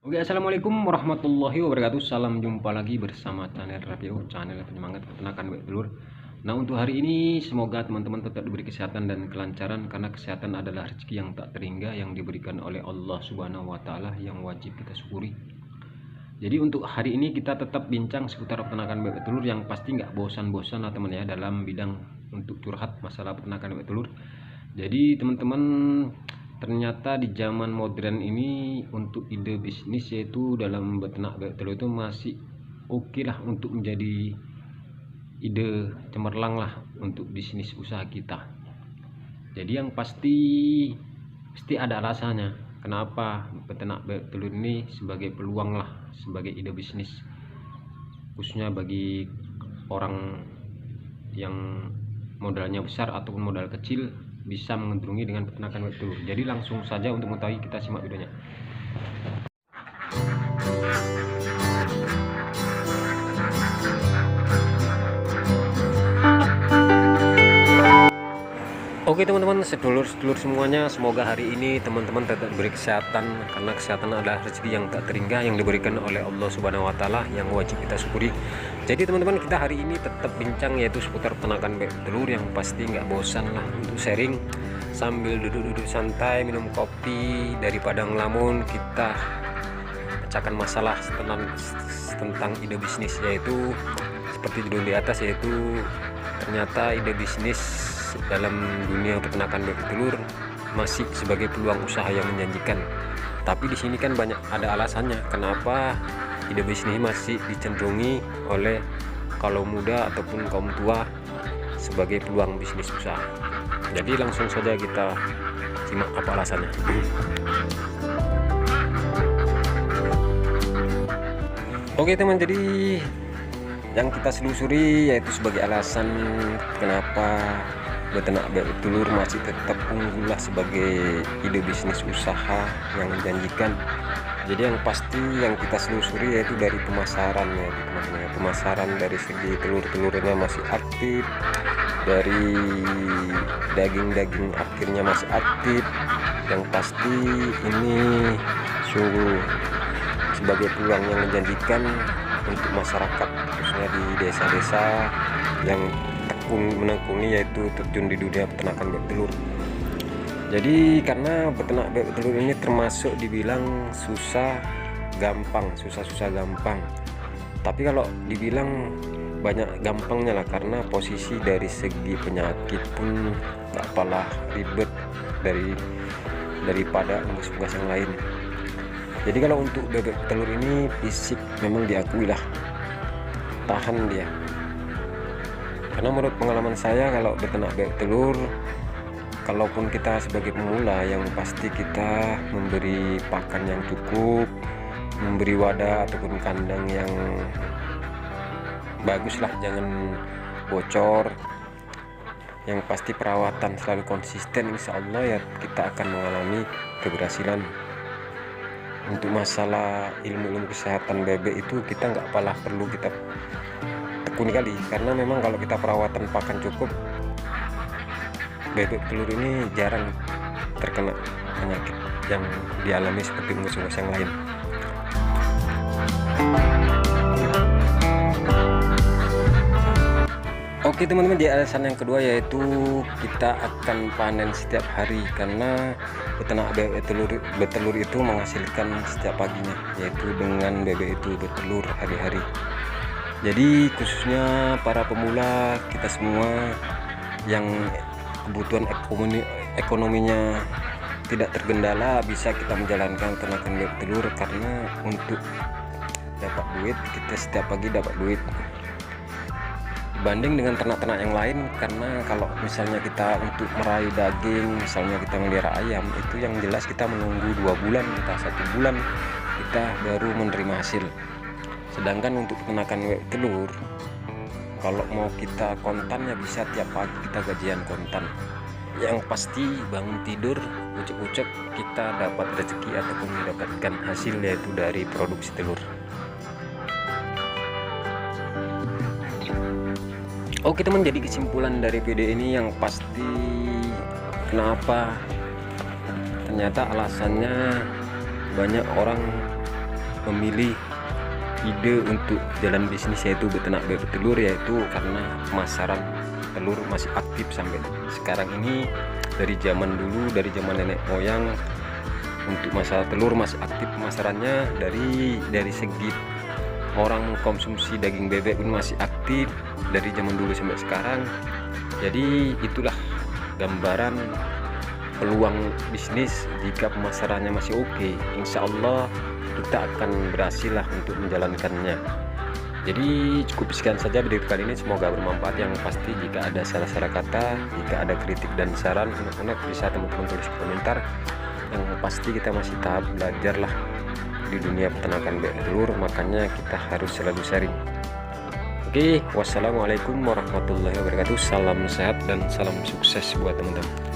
Oke, assalamualaikum warahmatullahi wabarakatuh. Salam jumpa lagi bersama channel Radio, channel penyemangat peternakan bebek telur. Nah, untuk hari ini semoga teman-teman tetap diberi kesehatan dan kelancaran, karena kesehatan adalah rezeki yang tak terhingga yang diberikan oleh Allah Subhanahu wa Ta'ala, yang wajib kita syukuri. Jadi untuk hari ini kita tetap bincang seputar peternakan bebek telur yang pasti nggak bosan-bosan lah teman ya, dalam bidang untuk curhat masalah peternakan bebek telur. Jadi teman-teman, ternyata di zaman modern ini untuk ide bisnis yaitu dalam beternak bebek telur itu masih oke lah untuk menjadi ide cemerlang lah untuk bisnis usaha kita. Jadi yang pasti ada alasannya kenapa beternak bebek telur ini sebagai peluang lah, sebagai ide bisnis, khususnya bagi orang yang modalnya besar ataupun modal kecil bisa menggandrungi dengan peternakan bebek telur. Jadi langsung saja untuk mengetahui, kita simak videonya. Oke teman-teman, sedulur-sedulur semuanya, semoga hari ini teman-teman tetap diberi kesehatan, karena kesehatan adalah rezeki yang tak terhingga yang diberikan oleh Allah Subhanahu wa Ta'ala, yang wajib kita syukuri. Jadi teman-teman, kita hari ini tetap bincang yaitu seputar peternakan bebek telur yang pasti nggak bosan lah untuk sharing sambil duduk-duduk santai minum kopi dari padang lamun. Kita pecahkan masalah tentang ide bisnis, yaitu seperti judul di atas, yaitu ternyata ide bisnis dalam dunia peternakan bebek telur masih sebagai peluang usaha yang menjanjikan. Tapi di sini kan banyak ada alasannya kenapa ide bisnis masih dicenderungi oleh kaum muda ataupun kaum tua sebagai peluang bisnis usaha. Jadi langsung saja kita simak apa alasannya. Oke teman, jadi yang kita selusuri yaitu sebagai alasan kenapa beternak bebek telur masih tetap unggul lah sebagai ide bisnis usaha yang menjanjikan. Jadi yang pasti yang kita selusuri yaitu dari pemasaran ya teman-teman. Pemasaran dari segi telurnya masih aktif, dari daging akhirnya masih aktif. Yang pasti ini sungguh sebagai peluang yang menjanjikan untuk masyarakat, khususnya di desa-desa yang menekuni yaitu terjun di dunia peternakan bebek telur. Jadi karena beternak bebek telur ini termasuk dibilang susah gampang. Tapi kalau dibilang banyak gampangnya lah, karena posisi dari segi penyakit pun gak kalah ribet daripada unggas-unggas yang lain. Jadi kalau untuk bebek telur ini fisik memang diakui lah tahan dia. Karena menurut pengalaman saya, kalau beternak bebek telur, kalaupun kita sebagai pemula, yang pasti kita memberi pakan yang cukup, memberi wadah ataupun kandang yang bagus lah, jangan bocor. Yang pasti perawatan selalu konsisten, insya Allah ya kita akan mengalami keberhasilan. Untuk masalah ilmu kesehatan bebek itu kita nggak perlu kita tekuni kali, karena memang kalau kita perawatan pakan cukup, bebek telur ini jarang terkena penyakit yang dialami seperti unggas-unggas yang lain. Oke teman-teman, di alasan yang kedua yaitu kita akan panen setiap hari, karena beternak bebek telur itu menghasilkan setiap paginya, yaitu dengan bebek itu bertelur hari-hari. Jadi khususnya para pemula, kita semua yang kebutuhan ekonominya tidak tergendala, bisa kita menjalankan peternakan bebek telur, karena untuk dapat duit kita setiap pagi dapat duit dibanding dengan ternak-ternak yang lain. Karena kalau misalnya kita untuk meraih daging, misalnya kita melihara ayam, itu yang jelas kita menunggu 2 bulan, kita 1 bulan kita baru menerima hasil. Sedangkan untuk peternakan bebek telur, kalau mau kita kontannya bisa tiap pagi kita gajian kontan. Yang pasti bangun tidur ucek-ucek kita dapat rezeki ataupun mendapatkan hasil, yaitu dari produksi telur. Oke teman, jadi kesimpulan dari video ini yang pasti kenapa ternyata alasannya banyak orang memilih ide untuk jalan bisnis yaitu beternak bebek telur, yaitu karena pemasaran telur masih aktif sampai sekarang ini. Dari zaman dulu, dari zaman nenek moyang, untuk masalah telur masih aktif pemasarannya. Dari segi orang mengkonsumsi daging bebek pun masih aktif dari zaman dulu sampai sekarang. Jadi itulah gambaran peluang bisnis jika pemasarannya masih oke. Insya Allah kita akan berhasil lah untuk menjalankannya. Jadi cukup sekian saja video kali ini, semoga bermanfaat. Yang pasti jika ada salah-salah kata, jika ada kritik dan saran, unek-unek bisa teman-teman tulis komentar. Yang pasti kita masih tahap belajar lah di dunia peternakan bebek telur, makanya kita harus selalu sharing. Oke, wassalamualaikum warahmatullahi wabarakatuh. Salam sehat dan salam sukses buat teman-teman.